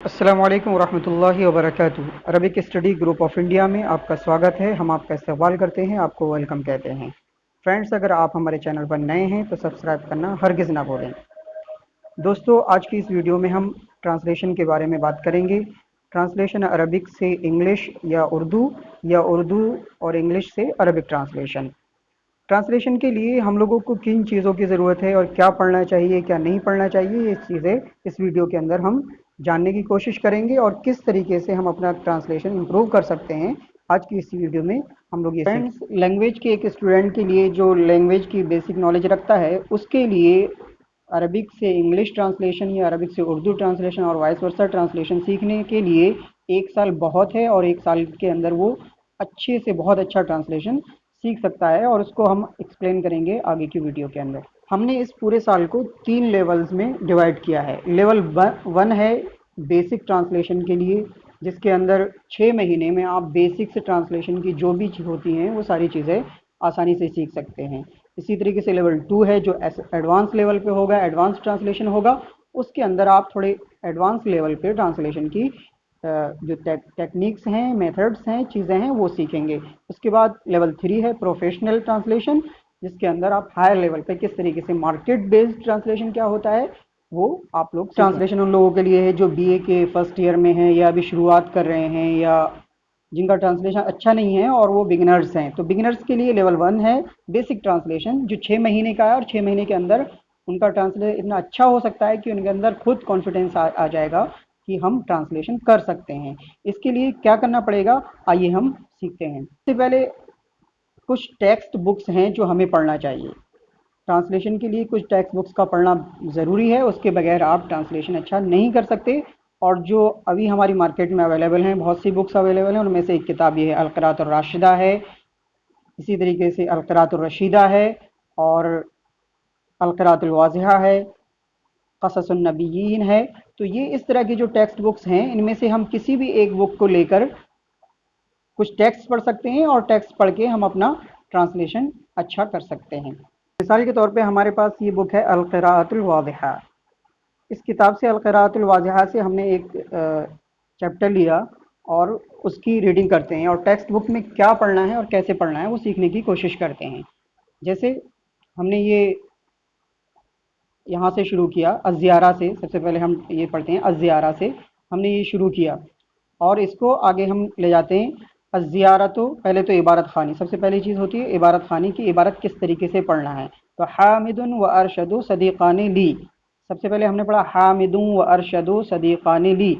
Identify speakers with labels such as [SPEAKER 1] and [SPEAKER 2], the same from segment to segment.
[SPEAKER 1] अस्सलामु अलैकुम वरहमतुल्लाहि वबरकातुहू। Arabic study group of India में आपका स्वागत है। हम आपका इस्तकबाल करते हैं, आपको वेलकम कहते हैं। फ्रेंड्स, अगर आप हमारे चैनल पर नए हैं तो सब्सक्राइब करना हरगिज़ ना भूलें। दोस्तों, आज की इस वीडियो में हम ट्रांसलेशन के बारे में बात करेंगे। ट्रांसलेशन अरबिक से इंग्लिश या उर्दू और इंग्लिश से अरबिक ट्रांसलेशन। ट्रांसलेशन के लिए हम लोगों को किन चीज़ों की ज़रूरत है और क्या पढ़ना चाहिए, क्या नहीं पढ़ना चाहिए, ये चीज़ें इस वीडियो के अंदर हम जानने की कोशिश करेंगे और किस तरीके से हम अपना ट्रांसलेशन इम्प्रूव कर सकते हैं। आज की इस वीडियो में हम लोग ये फ्रेंड्स, लैंग्वेज के एक स्टूडेंट के लिए जो लैंग्वेज की बेसिक नॉलेज रखता है, उसके लिए अरबिक से इंग्लिश ट्रांसलेशन या अरबिक से उर्दू ट्रांसलेशन और वाइस वर्सा ट्रांसलेशन सीखने के लिए 1 साल बहुत है और 1 साल के अंदर वो अच्छे से बहुत अच्छा ट्रांसलेशन सीख सकता है और उसको हम एक्सप्लेन करेंगे आगे की वीडियो के अंदर। हमने इस पूरे साल को 3 लेवल्स में डिवाइड किया है। लेवल 1 है बेसिक ट्रांसलेशन के लिए, जिसके अंदर 6 महीने में आप बेसिक से ट्रांसलेशन की जो भी होती हैं वो सारी चीज़ें आसानी से सीख सकते हैं। इसी तरीके से लेवल 2 है जो एडवांस लेवल पे होगा, एडवांस ट्रांसलेशन होगा। उसके अंदर आप थोड़े एडवांस लेवल पे ट्रांसलेशन की जो टेक्निक्स हैं, मेथड्स हैं, चीज़ें हैं वो सीखेंगे। उसके बाद लेवल 3 है प्रोफेशनल ट्रांसलेशन, जिसके अंदर आप हायर लेवल पे किस तरीके से मार्केट बेस्ड ट्रांसलेशन क्या होता है वो आप लोग। ट्रांसलेशन उन लोगों के लिए है जो बीए के फर्स्ट ईयर में हैं या अभी शुरुआत कर रहे हैं या जिनका ट्रांसलेशन अच्छा नहीं है और वो बिगिनर्स हैं। तो बिगिनर्स के लिए लेवल 1 है बेसिक ट्रांसलेशन, जो 6 महीने का है और 6 महीने के अंदर उनका ट्रांसलेशन इतना अच्छा हो सकता है कि उनके अंदर खुद कॉन्फिडेंस आ जाएगा कि हम ट्रांसलेशन कर सकते हैं। इसके लिए क्या करना पड़ेगा, आइए हम सीखते हैं। सबसे पहले कुछ टेक्स्ट बुक्स हैं जो हमें पढ़ना चाहिए। ट्रांसलेशन के लिए कुछ टेक्स्ट बुक्स का पढ़ना ज़रूरी है, उसके बगैर आप ट्रांसलेशन अच्छा नहीं कर सकते। और जो अभी हमारी मार्केट में अवेलेबल हैं, बहुत सी बुक्स अवेलेबल हैं, उनमें से एक किताब ये है अल-क़िराअतुर राशिदा है, इसी तरीके से अल-क़िराअतुर रशीदा है और अल-क़िराअतुल वाज़िहा है, क़ससुन नबिय्यीन है। तो ये इस तरह की जो टेक्स्ट बुक्स हैं, इनमें से हम किसी भी एक बुक को लेकर कुछ टेक्स्ट पढ़ सकते हैं और टेक्स्ट पढ़ के हम अपना ट्रांसलेशन अच्छा कर सकते हैं। मिसाल के तौर पे हमारे पास ये बुक है अल-क़िराअतुल वाज़िहा। इस किताब से अल-क़िराअतुल वाज़िहा से हमने एक चैप्टर लिया और उसकी रीडिंग करते हैं और टेक्स्ट बुक में क्या पढ़ना है और कैसे पढ़ना है वो सीखने की कोशिश करते हैं। जैसे हमने ये यहाँ से शुरू किया अज़्ज़ियारा से, सबसे पहले हम ये पढ़ते हैं अज़्ज़ियारा से, हमने ये शुरू किया और इसको आगे हम ले जाते हैं। अज़्ज़ियारा तो पहले तो इबारत ख़ानी, सबसे पहली चीज़ होती है इबारत ख़ानी की इबारत किस तरीके से पढ़ना है। तो हामिदुन व अरशदु सदीक़ानी ली, सबसे पहले हमने पढ़ा हामिदुन व अरशदु सदीक़ानी ली।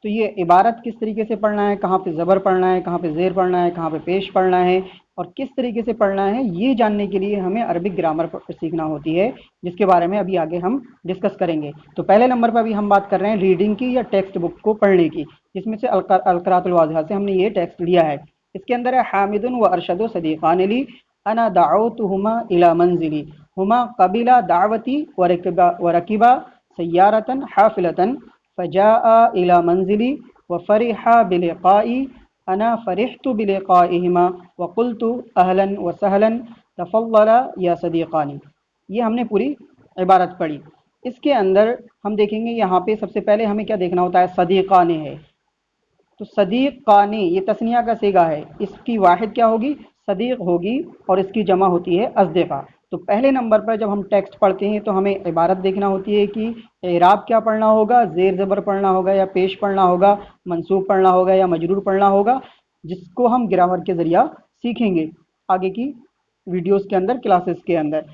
[SPEAKER 1] तो ये इबारत किस तरीके से पढ़ना है, कहाँ पे ज़बर पढ़ना है, कहाँ पे ज़ेर पढ़ना है, कहाँ पे पेश पढ़ना है और किस तरीके से पढ़ना है, ये जानने के लिए हमें अरबिक ग्रामर सीखना होती है, जिसके बारे में अभी आगे हम डिस्कस करेंगे। तो पहले नंबर पर अभी हम बात कर रहे हैं रीडिंग की या टेक्स्ट बुक को पढ़ने की, जिसमें से अल-क़िराअतुल वाज़िहा से हमने ये टेक्स्ट लिया है। इसके अंदर है हामिदुन व अरशदु सदीक़ानी ली अना दअउतुहुमा इला मंज़िली हुमा क़बिला दावती व रकिबा सय्यारतन हाफ़िलतन फ़जाअ इला मंज़िली व फ़रिहा बिलिक़ाई अना फ़रिहतु बिलिक़ाइहिमा व क़ुल्तु अहलन व सहलन तफ़ल्लला या सदीक़ानी। ये हमने पूरी इबारत पढ़ी। इसके अंदर हम देखेंगे यहाँ पे सबसे पहले हमें क्या देखना होता है, सदीक़ानी है। तो सदीक़ानी ये तस्निया का सीगा है, इसकी वाहिद क्या होगी, सदीक़ होगी और इसकी जमा होती है अज़दिक़ा। तो पहले नंबर पर जब हम टेक्स्ट पढ़ते हैं तो हमें इबारत देखना होती है कि एराब क्या पढ़ना होगा, ज़ेर ज़बर पढ़ना होगा या पेश पढ़ना होगा, मंसूब पढ़ना होगा या मजरूर पढ़ना होगा, जिसको हम ग्रामर के ज़रिया सीखेंगे आगे की वीडियोज़ के अंदर, क्लासेस के अंदर।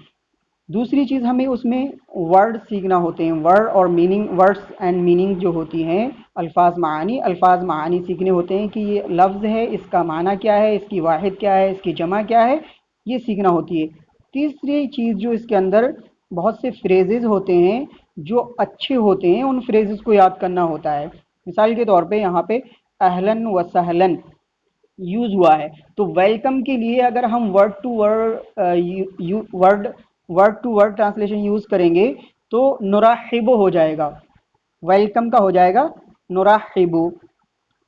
[SPEAKER 1] दूसरी चीज़ हमें उसमें वर्ड सीखना होते हैं, वर्ड और मीनिंग, वर्ड्स एंड मीनिंग जो होती हैं, अल्फाज मानी सीखने होते हैं कि ये लफ्ज़ है, इसका माना क्या है, इसकी वाहिद क्या है, इसकी जमा क्या है, ये सीखना होती है। तीसरी चीज़ जो इसके अंदर बहुत से फ्रेजेस होते हैं जो अच्छे होते हैं, उन फ्रेजेस को याद करना होता है। मिसाल के तौर पे यहाँ पे अहलन व सहलन यूज़ हुआ है, तो वेलकम के लिए अगर हम word to word translation use करेंगे तो नुराहिबु हो जाएगा, वेलकम का हो जाएगा नुराहिबु।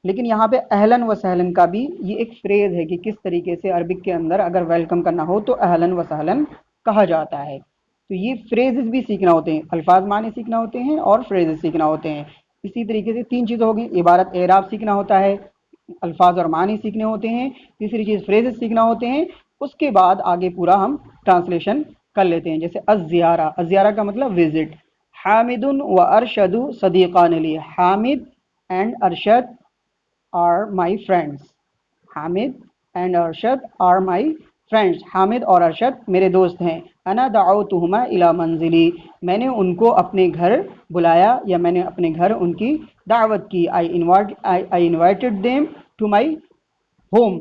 [SPEAKER 1] लेकिन यहाँ पे अहलन व सहलन का भी ये एक फ्रेज़ है कि किस तरीके से अरबिक के अंदर अगर वेलकम करना हो तो अहलन व सहलन कहा जाता है। तो ये फ्रेजेस भी सीखना होते हैं, अल्फाज माने सीखना होते हैं और फ्रेजेस सीखना होते हैं। इसी तरीके से 3 चीज़ें हो गई, इबारत एराब सीखना होता है, अल्फाज और मानी सीखने होते हैं, तीसरी चीज़ फ्रेजेस सीखना होते हैं। उसके बाद आगे पूरा हम ट्रांसलेशन कर लेते हैं। जैसे अज़्ज़ियारा, अज़्ज़ियारा का मतलब विजिट। हामिदुन व अरशदु सदीक़ान ली, Hamid and Arshad are my friends. Hamid and Arshad are my friends, Hamid और अरशद मेरे दोस्त हैं। अना दअउतुहुमा इला मंजिली, मैंने उनको अपने घर बुलाया या मैंने अपने घर उनकी दावत की। I invited them to my home.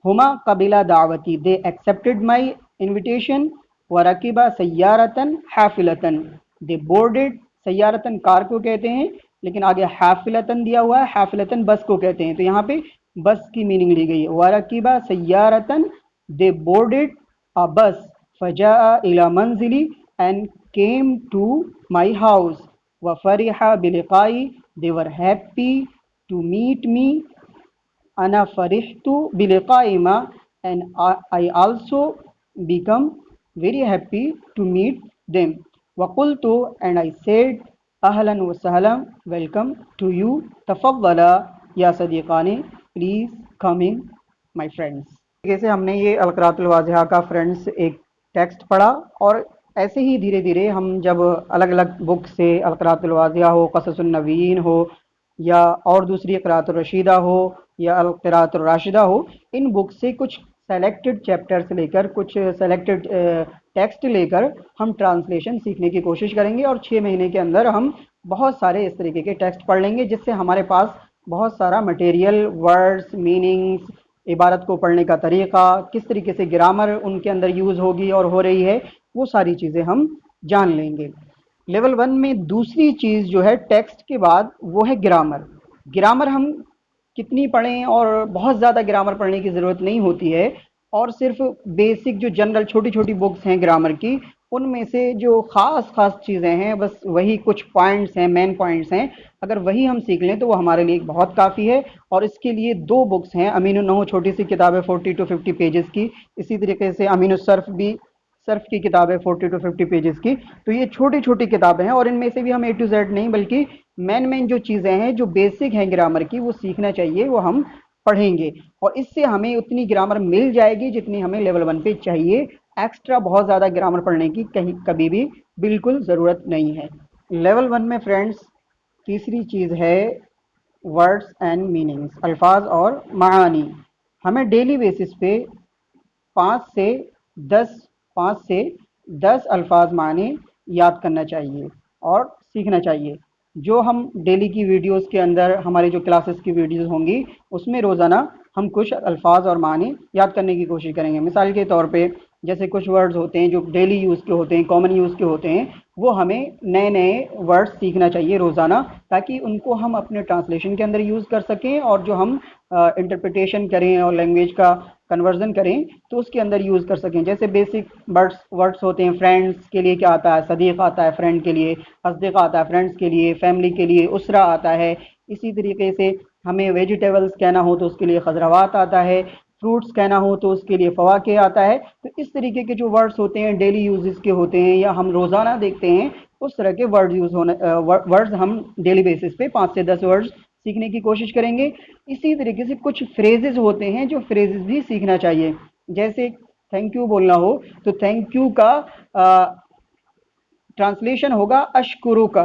[SPEAKER 1] हुमा कबिला दावती, दे एक्सेप्टेड माई इन्विटेशन। वरकिबा सय्यारतन हाफिलतन, दे बोर्डेड, सय्यारतन कार को कहते हैं, लेकिन आगे हाफिलतन दिया हुआ है, हाफिलतन बस को कहते हैं, तो यहाँ पे बस की मीनिंग ली गई है। वरकिबा सय्यारतन, दे बोर्डेड अ बस। फजा इला मंजिली, and came to my house. वफरिहा बिलिकाई, they were happy to meet me. Ana farihtu biliqaima, and I also become very happy to meet them. Waqultu, and I said, ahlan wa sahlan, welcome to you. Tafaddala ya sadiqani, please come in my friends. जैसे हमने ये अलक़रातुल वाज़िहा का friends एक text पढ़ा, और ऐसे ही धीरे धीरे हम जब अलग अलग बुक से अलक़रातुल वाज़िहा हो, क़ससुन नबीयीन हो, या और दूसरी क़िराअतुर रशीदा हो, या अल क़िराअतुर राशिदा हो, इन बुक से कुछ सेलेक्टेड चैप्टर्स लेकर, कुछ सेलेक्टेड टेक्स्ट लेकर हम ट्रांसलेशन सीखने की कोशिश करेंगे, और 6 महीने के अंदर हम बहुत सारे इस तरीके के टेक्स्ट पढ़ लेंगे, जिससे हमारे पास बहुत सारा मटेरियल, वर्ड्स, मीनिंग्स, इबारत को पढ़ने का तरीक़ा, किस तरीके से ग्रामर उनके अंदर यूज़ होगी और हो रही है, वो सारी चीज़ें हम जान लेंगे। लेवल 1 में दूसरी चीज़ जो है टेक्स्ट के बाद, वो है ग्रामर। ग्रामर हम कितनी पढ़ें, और बहुत ज़्यादा ग्रामर पढ़ने की ज़रूरत नहीं होती है, और सिर्फ बेसिक जो जनरल छोटी छोटी बुक्स हैं ग्रामर की, उनमें से जो ख़ास चीज़ें हैं, बस वही कुछ पॉइंट्स हैं, मेन पॉइंट्स हैं, अगर वही हम सीख लें तो वो हमारे लिए बहुत काफ़ी है। और इसके लिए 2 बुक्स हैं, अमीनुन्नहू छोटी सी किताब है 40 to 50 पेजेस की, इसी तरीके से अमीनुस्सर्फ भी, सर्फ की किताब है 40 to 50 पेजेस की। तो ये छोटी छोटी किताबें हैं, और इनमें से भी हम A to Z नहीं, बल्कि मेन जो चीज़ें हैं, जो बेसिक हैं ग्रामर की, वो सीखना चाहिए, वो हम पढ़ेंगे, और इससे हमें उतनी ग्रामर मिल जाएगी जितनी हमें लेवल 1 पे चाहिए। एक्स्ट्रा बहुत ज़्यादा ग्रामर पढ़ने की कहीं कभी भी बिल्कुल ज़रूरत नहीं है। लेवल 1 में फ्रेंड्स तीसरी चीज़ है वर्ड्स एंड मीनिंग्स, अल्फाज और मानी। हमें डेली बेसिस पे 5 से 10 अल्फाज माने याद करना चाहिए और सीखना चाहिए। जो हम डेली की वीडियोस के अंदर, हमारी जो क्लासेस की वीडियोस होंगी, उसमें रोज़ाना हम कुछ अल्फाज और माने याद करने की कोशिश करेंगे। मिसाल के तौर पे, जैसे कुछ वर्ड्स होते हैं जो डेली यूज़ के होते हैं, कॉमन यूज़ के होते हैं, वो हमें नए नए वर्ड्स सीखना चाहिए रोज़ाना, ताकि उनको हम अपने ट्रांसलेशन के अंदर यूज़ कर सकें, और जो हम इंटरप्रिटेशन करें और लैंग्वेज का कन्वर्जन करें तो उसके अंदर यूज़ कर सकें। जैसे बेसिक वर्ड्स होते हैं, फ्रेंड्स के लिए क्या आता है, सदीक़ आता है फ्रेंड के लिए, अस्दिक़ा आता है फ्रेंड्स के लिए, फैमिली के लिए उसरा आता है। इसी तरीके से हमें वेजिटेबल्स कहना हो तो उसके लिए खज़रावात आता है, फ्रूट्स कहना हो तो उसके लिए फ़वाके आता है। तो इस तरीके के जो वर्ड्स होते हैं, डेली यूजेस के होते हैं, या हम रोज़ाना देखते हैं, उस तरह के वर्ड्स हम डेली बेसिस पे 5 से 10 वर्ड्स सीखने की कोशिश करेंगे। इसी तरीके से कुछ फ्रेजेस होते हैं जो फ्रेजेस भी सीखना चाहिए। जैसे थैंक यू बोलना हो तो थैंक यू का ट्रांसलेशन होगा अशकुरु का,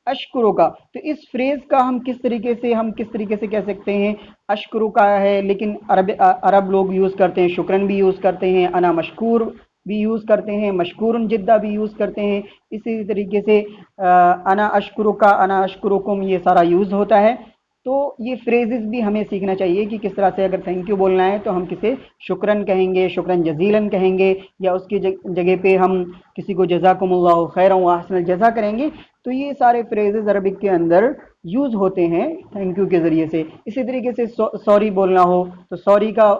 [SPEAKER 1] अशकुरु का। तो इस फ्रेज का हम किस तरीके से कह सकते हैं, अशकुरु का है, लेकिन अरब लोग यूज़ करते हैं, शुक्रन भी यूज़ करते हैं, अना मशकूर भी यूज़ करते हैं, मशकूरन जिद्दा भी यूज़ करते हैं। इसी तरीके से अना अशकुरु का, अना अशकुरुकुम, ये सारा यूज़ होता है। तो ये फ्रेजेस भी हमें सीखना चाहिए कि किस तरह से अगर थैंक यू बोलना है तो हम किसे शुक्रन कहेंगे, शुक्रन जजीलन कहेंगे, या उसकी जगह पे हम किसी को जज़ाकुमुल्लाहु खैरन व अहसनल जज़ा करेंगे। तो ये सारे फ्रेजेस अरबिक के अंदर यूज़ होते हैं थैंक यू के ज़रिए से। इसी तरीके से सॉरी बोलना हो तो सॉरी का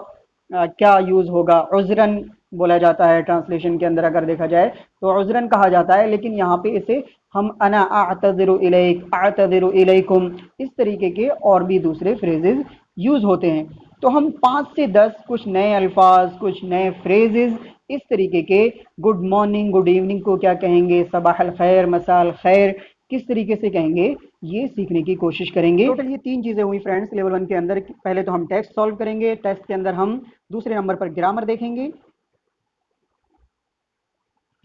[SPEAKER 1] क्या यूज़ होगा, उज़रन बोला जाता है ट्रांसलेशन के अंदर अगर देखा जाए तो उज़रन कहा जाता है, लेकिन यहाँ पे इसे हम अना अअतज़िरु इलैक, अअतज़िरु इलैकुम, इस तरीके के और भी दूसरे फ्रेजेस यूज़ होते हैं। तो हम 5 से 10 कुछ नए अल्फाज, कुछ नए फ्रेजेस इस तरीके के, गुड मॉर्निंग, गुड इवनिंग को क्या कहेंगे, सबाह अल खैर, मसा अल खैर, किस तरीके से कहेंगे ये सीखने की कोशिश करेंगे। टोटल ये 3 चीज़ें हुई फ्रेंड्स लेवल 1 के अंदर। पहले तो हम टेक्स्ट सॉल्व करेंगे, टेक्स्ट के अंदर हम दूसरे नंबर पर ग्रामर देखेंगे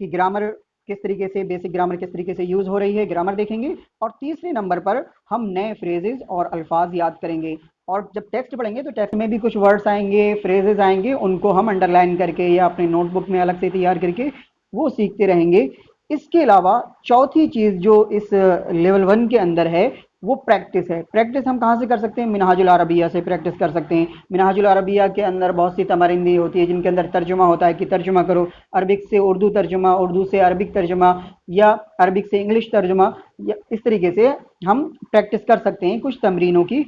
[SPEAKER 1] कि ग्रामर किस तरीके से, बेसिक ग्रामर किस तरीके से यूज़ हो रही है, ग्रामर देखेंगे। और तीसरे नंबर पर हम नए फ्रेजेस और अल्फाज याद करेंगे। और जब टेक्स्ट पढ़ेंगे तो टेक्स्ट में भी कुछ वर्ड्स आएंगे, फ्रेजेस आएंगे, उनको हम अंडरलाइन करके या अपने नोटबुक में अलग से तैयार करके वो सीखते रहेंगे। इसके अलावा चौथी चीज़ जो इस लेवल 1 के अंदर है वो प्रैक्टिस है। प्रैक्टिस हम कहाँ से कर सकते हैं? मिनहाजुल अरबिया से प्रैक्टिस कर सकते हैं। मिनहाजुल अरबिया के अंदर बहुत सी तमारिंदी होती है जिनके अंदर तर्जुमा होता है कि तर्जुमा करो, अरबिक से उर्दू तर्जुमा, उर्दू से अरबिक तर्जुमा, या अरबिक से इंग्लिश तर्जुमा। या इस तरीके से हम प्रैक्टिस कर सकते हैं कुछ तमरीनों की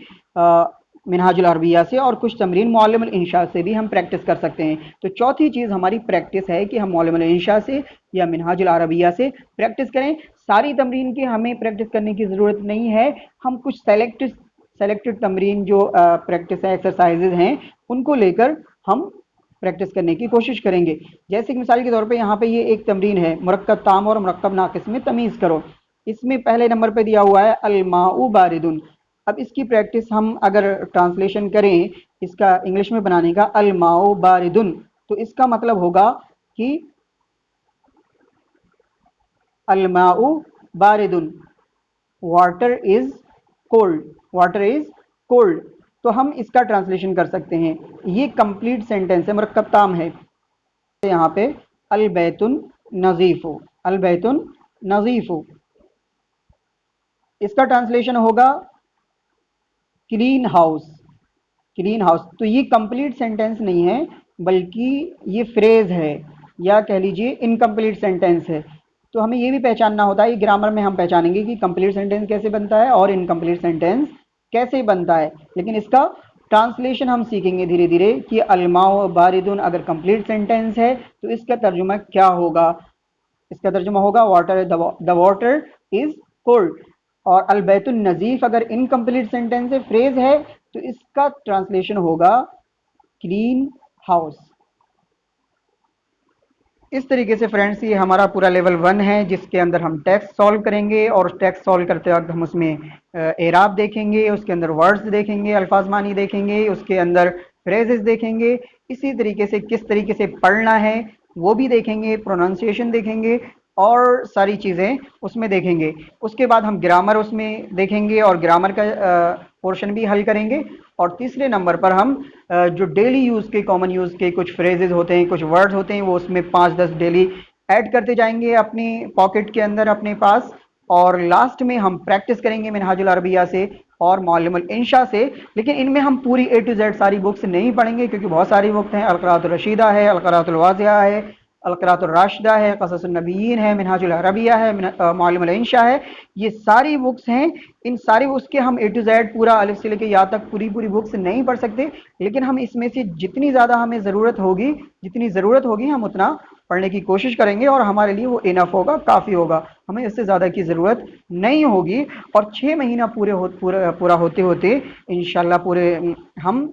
[SPEAKER 1] मिनहाजुल अरबिया से, और कुछ तमरीन मुअल्लिमुल इंशा से भी हम प्रैक्टिस कर सकते हैं। तो चौथी चीज़ हमारी प्रैक्टिस है कि हम मुअल्लिमुल इंशा से या मिनहाजुल अरबिया से प्रैक्टिस करें। सारी तमरीन की हमें प्रैक्टिस करने की ज़रूरत नहीं है, हम कुछ सेलेक्टेड तमरीन जो प्रैक्टिस है, एक्सरसाइजेज हैं, उनको लेकर हम प्रैक्टिस करने की कोशिश करेंगे। जैसे कि मिसाल के तौर पे यहाँ पे ये एक तमरीन है, मुरक्कब ताम और मुरक्कब नाकिस में तमीज़ करो। इसमें पहले नंबर पे दिया हुआ है अलमाउ बारिदुन। अब इसकी प्रैक्टिस हम अगर ट्रांसलेशन करें इसका इंग्लिश में बनाने का, अलमाउ बारिदुन, तो इसका मतलब होगा कि अलमाउ बारिदुन, water is cold, water is cold. तो हम इसका ट्रांसलेशन कर सकते हैं। ये कंप्लीट सेंटेंस है, मुरक्कब ताम है। यहाँ पे अलबैतुन नजीफु, अलबैतुन नजीफु, इसका ट्रांसलेशन होगा क्लीन हाउस, क्लीन हाउस। तो ये कंप्लीट सेंटेंस नहीं है बल्कि ये फ्रेज है, या कह लीजिए इनकम्प्लीट सेंटेंस है। तो हमें ये भी पहचानना होता है, ग्रामर में हम पहचानेंगे कि कंप्लीट सेंटेंस कैसे बनता है और इनकम्प्लीट सेंटेंस कैसे बनता है। लेकिन इसका ट्रांसलेशन हम सीखेंगे धीरे धीरे कि अलमाउ बारिदुन अगर कंप्लीट सेंटेंस है तो इसका तर्जुमा क्या होगा। इसका तर्जुमा होगा water, the water is cold. और अलबैतुन नजीफ अगर इनकम्प्लीट सेंटेंस है, फ्रेज है, तो इसका ट्रांसलेशन होगा क्लीन हाउस। इस तरीके से फ्रेंड्स ये हमारा पूरा लेवल 1 है जिसके अंदर हम टेक्स्ट सॉल्व करेंगे, और टेक्स्ट सॉल्व करते वक्त हम उसमें एराब देखेंगे, उसके अंदर वर्ड्स देखेंगे, अल्फाज मानी देखेंगे, उसके अंदर फ्रेजेस देखेंगे। इसी तरीके से किस तरीके से पढ़ना है वो भी देखेंगे, प्रोनाउंसिएशन देखेंगे, और सारी चीज़ें उसमें देखेंगे। उसके बाद हम ग्रामर उसमें देखेंगे और ग्रामर का पोर्शन भी हल करेंगे। और तीसरे नंबर पर हम जो डेली यूज़ के, कॉमन यूज़ के कुछ फ्रेजेस होते हैं, कुछ वर्ड्स होते हैं, वो उसमें 5-10 डेली ऐड करते जाएंगे अपनी पॉकेट के अंदर अपने पास। और लास्ट में हम प्रैक्टिस करेंगे मिनहाजुल अरबिया से और मुअल्लिमुल इंशा से। लेकिन इनमें हम पूरी A to Z सारी बुक्स नहीं पढ़ेंगे क्योंकि बहुत सारी बुक्स हैं। अलक़रातुर रशीदा है, अलक़रातुल वाज़िहा है, अलक़रातुर राशिदा है, क़ससुन नबिय्यीन है, मिनहाजुल अरबिया है, मुअल्लिमुल इंशा है। ये सारी बुक्स हैं। इन सारी बुक्स के हम A to Z पूरा अलिफ से लेकर या तक पूरी बुक्स नहीं पढ़ सकते, लेकिन हम इसमें से जितनी ज़्यादा हमें ज़रूरत होगी, जितनी ज़रूरत होगी हम उतना पढ़ने की कोशिश करेंगे, और हमारे लिए वो इनफ होगा, काफ़ी होगा। हमें इससे ज़्यादा की ज़रूरत नहीं होगी। और 6 महीना पूरा होते होते इंशाल्लाह पूरे हम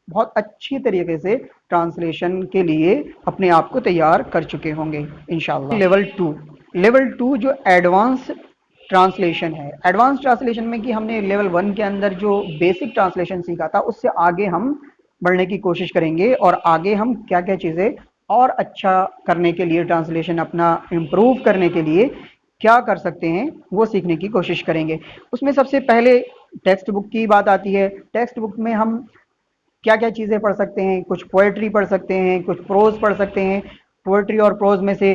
[SPEAKER 1] बहुत अच्छी तरीके से ट्रांसलेशन के लिए अपने आप को तैयार कर चुके होंगे इंशाल्लाह। लेवल 2 जो एडवांस ट्रांसलेशन है। एडवांस ट्रांसलेशन में कि हमने लेवल 1 के अंदर जो बेसिक ट्रांसलेशन सीखा था उससे आगे हम बढ़ने की कोशिश करेंगे, और आगे हम क्या क्या चीज़ें और अच्छा करने के लिए, ट्रांसलेशन अपना इम्प्रूव करने के लिए क्या कर सकते हैं वो सीखने की कोशिश करेंगे। उसमें सबसे पहले टेक्स्ट बुक की बात आती है। टेक्स्ट बुक में हम क्या क्या चीज़ें पढ़ सकते हैं? कुछ पोएट्री पढ़ सकते हैं, कुछ प्रोज पढ़ सकते हैं। पोएट्री और प्रोज में से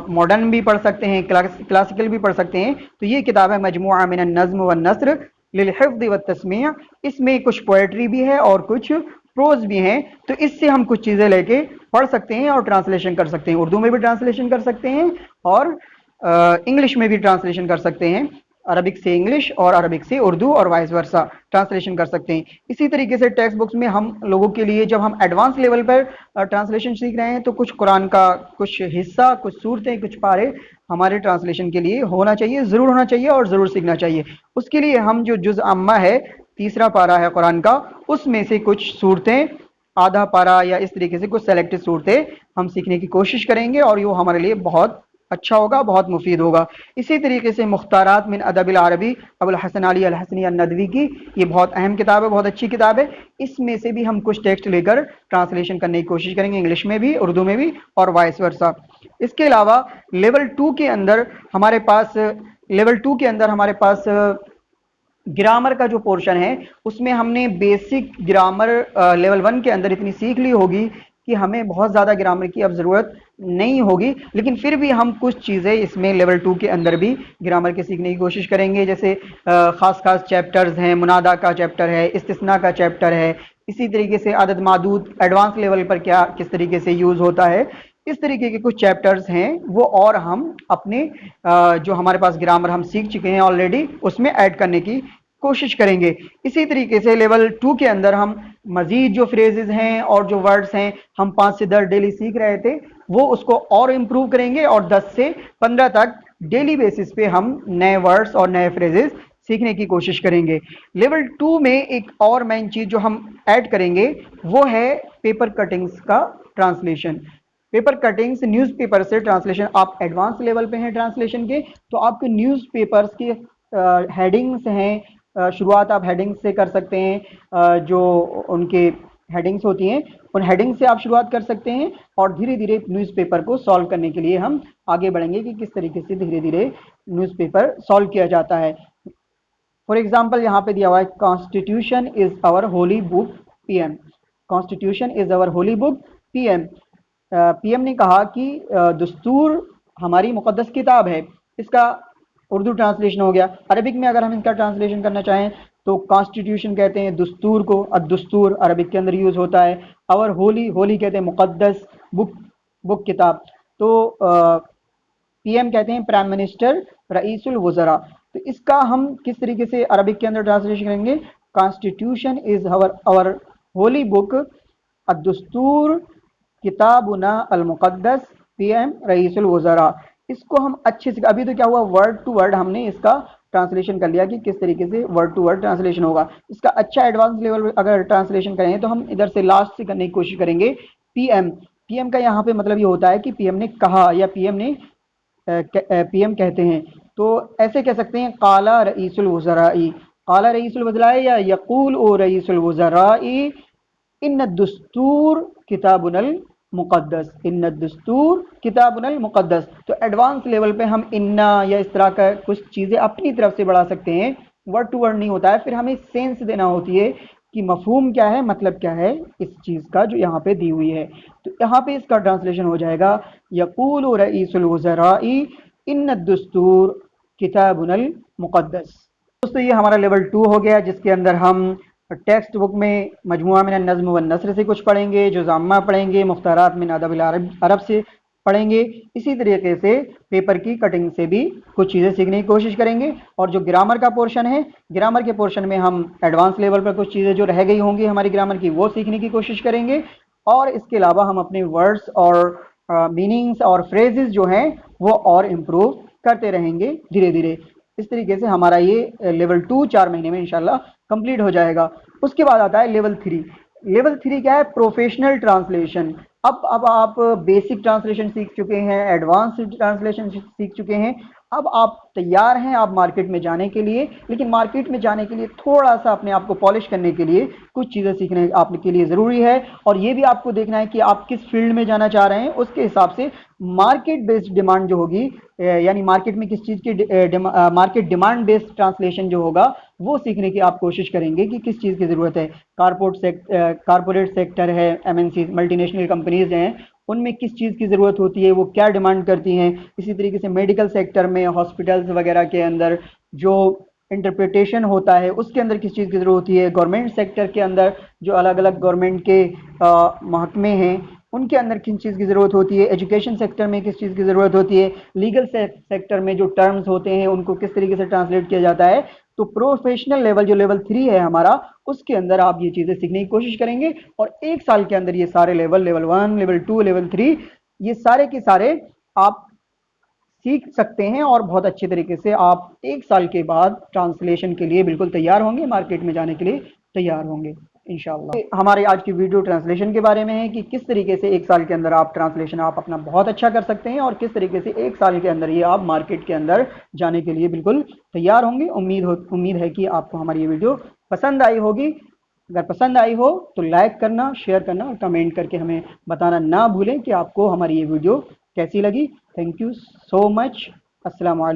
[SPEAKER 1] मॉडर्न भी पढ़ सकते हैं, क्लासिकल भी पढ़ सकते हैं। तो ये किताब है मजमुआ मिनन नज़्म व नस्र लिल हिफ्ज़ व तस्मीअ। इसमें कुछ पोएट्री भी है और कुछ प्रोज भी हैं। तो इससे हम कुछ चीज़ें लेके पढ़ सकते हैं और ट्रांसलेशन कर सकते हैं। उर्दू में भी ट्रांसलेशन कर सकते हैं और इंग्लिश में भी ट्रांसलेशन कर सकते हैं। अरबिक से इंग्लिश और अरबिक से उर्दू और वाइस वर्सा ट्रांसलेशन कर सकते हैं। इसी तरीके से टेक्स्ट बुक्स में हम लोगों के लिए जब हम एडवांस लेवल पर ट्रांसलेशन सीख रहे हैं तो कुछ कुरान का कुछ हिस्सा, कुछ सूरतें, कुछ पारे हमारे ट्रांसलेशन के लिए होना चाहिए, ज़रूर होना चाहिए और ज़रूर सीखना चाहिए। उसके लिए हम जो जुज़ अम्मा है, तीसरा पारा है कुरान का, उसमें से कुछ सूरतें, आधा पारा या इस तरीके से कुछ सेलेक्टेड सूरतें हम सीखने की कोशिश करेंगे, और ये हमारे लिए बहुत اچھا ہوگا, بہت مفید ہوگا. اسی طریقے سے مختارات من ادب العربی ابو الحسن علی الحسنی الندوی کی, یہ بہت اہم کتاب ہے, بہت اچھی کتاب ہے. اس میں سے بھی ہم کچھ ٹیکسٹ لے کر ٹرانسلیشن کرنے کی کوشش کریں گے, انگلش میں بھی, اردو میں بھی, اور وائس ورسا. اس کے علاوہ لیول 2 کے اندر ہمارے پاس گرامر کا جو پورشن ہے اس میں ہم نے بیسک گرامر لیول 1 کے اندر اتنی سیکھ لی ہوگی کہ ہمیں بہت زیادہ گرامر کی اب ضرورت نہیں ہوگی, لیکن پھر بھی ہم کچھ چیزیں اس میں لیول 2 کے اندر بھی گرامر کے سیکھنے کی کوشش کریں گے. جیسے خاص چیپٹرز ہیں, منادا کا چیپٹر ہے, استثناء کا چیپٹر ہے, اسی طریقے سے عدد معدود ایڈوانس لیول پر کیا کس طریقے سے یوز ہوتا ہے, اس طریقے کے کچھ چیپٹرز ہیں وہ, اور ہم اپنے جو ہمارے پاس گرامر ہم سیکھ چکے ہیں آلریڈی اس میں ایڈ کرنے کی کوشش کریں گے. اسی طریقے سے لیول 2 کے اندر ہم مزید جو فریزز ہیں اور جو ورڈز ہیں ہم 5 سے 10 ڈیلی سیکھ رہے تھے, وہ اس کو اور امپروو کریں گے, اور 10 سے 15 تک ڈیلی بیسس پہ ہم نئے ورڈز اور نئے فریزز سیکھنے کی کوشش کریں گے. لیول 2 میں ایک اور مین چیز جو ہم ایڈ کریں گے وہ ہے پیپر کٹنگز کا translation. Paper cuttings news paper سے ٹرانسلیشن, آپ ایڈوانس لیول پہ ہیں ٹرانسلیشن کے تو آپ کے نیوز پیپرز کے ہیڈنگز ہیں, شروعات آپ ہیڈنگ سے کر سکتے ہیں, جو ان کے ہیڈنگز ہوتی ہیں ان ہیڈنگ سے آپ شروعات کر سکتے ہیں, اور دھیرے دھیرے نیوز پیپر کو سالو کرنے کے لیے ہم آگے بڑھیں گے کہ کس طریقے سے دھیرے دھیرے نیوز پیپر سالو کیا جاتا ہے. فار ایگزامپل یہاں پہ دیا ہوا ہے کانسٹیٹیوشن از آور ہولی بک پی ایم. کانسٹیٹیوشن از آور ہولی بک پی ایم. پی ایم نے کہا کہ دستور ہماری مقدس کتاب ہے. اس کا اردو ٹرانسلیشن ہو گیا. عربک میں اگر ہم اس کا ٹرانسلیشن کرنا چاہیں تو کانسٹیٹیوشن کہتے ہیں دستور کو, الدستور عربک کے اندر یوز ہوتا ہے. اور ہولی کہتے ہیں مقدس, بک کتاب. تو پی ایم کہتے ہیں پرائم منسٹر, رئیس الوزراء. تو اس کا ہم کس طریقے سے عربک کے اندر ٹرانسلیشن کریں گے, کانسٹیٹیوشن از آور ہولی بک, الدستور کتابنا المقدس, پی ایم رئیس الوزراء. اس کو ہم اچھے سے, ابھی تو کیا ہوا ورڈ ٹو ورڈ ہم نے اس کا ٹرانسلیشن کر لیا کہ کس طریقے سے ورڈ ٹو ورڈ ٹرانسلیشن ہوگا. اس کا اچھا ایڈوانس لیول اگر ٹرانسلیشن کریں تو ہم ادھر سے لاسٹ سے کرنے کی کوشش کریں گے پی ایم. پی ایم کا یہاں پہ مطلب یہ ہوتا ہے کہ پی ایم نے کہا, یا پی ایم کہتے ہیں. تو ایسے کہہ سکتے ہیں قال رئیس الوزراء, قال رئیس الوزراء, یا یقول او رئیس الوزراء ان الدستور کتابنا المقدس, ان الدستور کتابنا المقدس. تو ایڈوانس لیول پہ ہم انا یا اس طرح کا کچھ چیزیں اپنی طرف سے بڑھا سکتے ہیں, ورڈ ٹو ورڈ نہیں ہوتا ہے. پھر ہمیں سینس دینا ہوتی ہے کہ مفہوم کیا ہے, مطلب کیا ہے اس چیز کا جو یہاں پہ دی ہوئی ہے. تو یہاں پہ اس کا ٹرانسلیشن ہو جائے گا یقول رئیس الوزراء ان الدستور کتابنا المقدس. دوستو یہ ہمارا لیول 2 ہو گیا, جس کے اندر ہم ٹیکسٹ بک میں مجموعہ من النظم والنثر سے کچھ پڑھیں گے, جو جامعہ پڑھیں گے, مختارات من ادب العرب سے پڑھیں گے. اسی طریقے سے پیپر کی کٹنگ سے بھی کچھ چیزیں سیکھنے کی کوشش کریں گے. اور جو گرامر کا پورشن ہے, گرامر کے پورشن میں ہم ایڈوانس لیول پر کچھ چیزیں جو رہ گئی ہوں گی ہماری گرامر کی وہ سیکھنے کی کوشش کریں گے. اور اس کے علاوہ ہم اپنے ورڈز اور میننگز اور فریزز جو ہیں وہ اور امپروو کرتے رہیں گے دھیرے دھیرے. اس طریقے سے ہمارا یہ لیول 2 4 مہینے میں انشاءاللہ کمپلیٹ ہو جائے گا. اس کے بعد آتا ہے لیول 3. لیول 3 کیا ہے, پروفیشنل ٹرانسلیشن. اب آپ بیسک ٹرانسلیشن سیکھ چکے ہیں, ایڈوانس ٹرانسلیشن سیکھ چکے ہیں, اب آپ تیار ہیں آپ مارکیٹ میں جانے کے لیے. لیکن مارکیٹ میں جانے کے لیے تھوڑا سا اپنے آپ کو پالش کرنے کے لیے کچھ چیزیں سیکھنے آپ کے لیے ضروری ہے. اور یہ بھی آپ کو دیکھنا ہے کہ آپ کس فیلڈ میں جانا چاہ رہے ہیں, اس کے حساب سے مارکیٹ بیسڈ ڈیمانڈ جو ہوگی, یعنی مارکیٹ میں کس چیز کی مارکیٹ ڈیمانڈ بیسڈ ٹرانسلیشن جو ہوگا وہ سیکھنے کی آپ کوشش کریں گے کہ کس چیز کی ضرورت ہے. کارپوریٹ سیکٹر ہے, M N C multi national companies ہیں, ان میں کس چیز کی ضرورت ہوتی ہے, وہ کیا ڈیمانڈ کرتی ہیں. اسی طریقے سے میڈیکل سیکٹر میں, ہاسپٹلز وغیرہ کے اندر جو انٹرپریٹیشن ہوتا ہے اس کے اندر کس چیز کی ضرورت ہوتی ہے. گورنمنٹ سیکٹر کے اندر جو الگ الگ گورنمنٹ کے محکمے ہیں ان کے اندر کن چیز کی ضرورت ہوتی ہے. ایجوکیشن سیکٹر میں کس چیز کی ضرورت ہوتی ہے. لیگل سیکٹر میں جو ٹرمز ہوتے ہیں ان کو کس طریقے سے ٹرانسلیٹ کیا جاتا ہے. تو پروفیشنل لیول جو لیول 3 ہے ہمارا, اس کے اندر آپ یہ چیزیں سیکھنے کی کوشش کریں گے. اور ایک سال کے اندر یہ سارے لیول 1 لیول 2 لیول 3 یہ سارے کے سارے آپ سیکھ سکتے ہیں, اور بہت اچھے طریقے سے آپ ایک سال کے بعد ٹرانسلیشن کے لیے بالکل تیار ہوں گے, مارکیٹ میں جانے کے لیے تیار ہوں گے. इंशाल्लाह। हमारे आज की वीडियो ट्रांसलेशन के बारे में है कि किस तरीके से एक साल के अंदर आप ट्रांसलेशन आप अपना बहुत अच्छा कर सकते हैं और किस तरीके से एक साल के अंदर ये आप मार्केट के अंदर जाने के लिए बिल्कुल तैयार होंगे। उम्मीद है कि आपको हमारी ये वीडियो पसंद आई होगी। अगर पसंद आई हो तो लाइक करना, शेयर करना और कमेंट करके हमें बताना ना भूलें कि आपको हमारी ये वीडियो कैसी लगी। Thank you so much. अस्सलाम वालेकुम।